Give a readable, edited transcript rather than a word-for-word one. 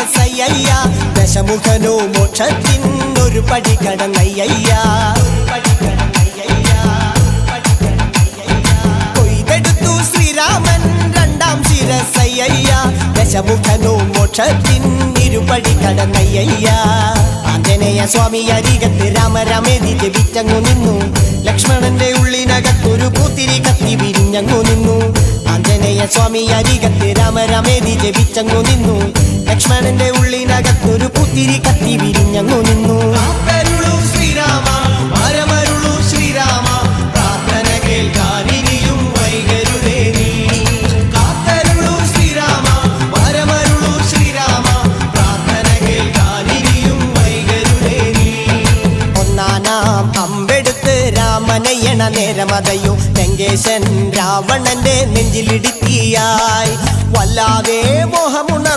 ശിരസയ്യ ദശമുഖനോ മോക്ഷത്തിനൊരു പടി കടന്നയ്യ കൊയ്തെടുത്തു ശ്രീരാമൻ രണ്ടാം ശിരസയ്യ ദശമുഖനോ മോക്ഷത്തിനിരുപടി കടന്നയ്യ ആഞ്ജനേയ സ്വാമി അരികത്ത് രാമരാമേതി ജപിച്ചങ്ങു നിന്നു ലക്ഷ്മണന്റെ ഉള്ളിനകത്തൊരു പൂത്തിരി കത്തി വിരിഞ്ഞങ്ങു നിന്നു ആഞ്ജനേയ സ്വാമി അരികത്ത് രാമരാമേതി ജപിച്ചങ്ങു നിന്നു ലക്ഷ്മണന്റെ ഉള്ളിനകത്തൊരു പൂത്തിരി കത്തി വിരിഞ്ഞങ്ങു നിന്നു ശ്രീരാമ വരമരുളു ശ്രീരാമ പ്രാർത്ഥന കേൾക്കാനിനിയും വൈകരുതേ നീ കാത്തരുളു ശ്രീരാമ വരമരുളു ശ്രീരാമ പ്രാർത്ഥന കേൾക്കാനിനിയും വൈകരുതേ നീ ഒന്നാനാം അമ്പെടുത്ത് രാമനയ്യണ നേരമതയോ ലങ്കേശൻ രാവണന്റെ നെഞ്ചിലിടുത്തിയായി വല്ലാതെ മോഹമുണ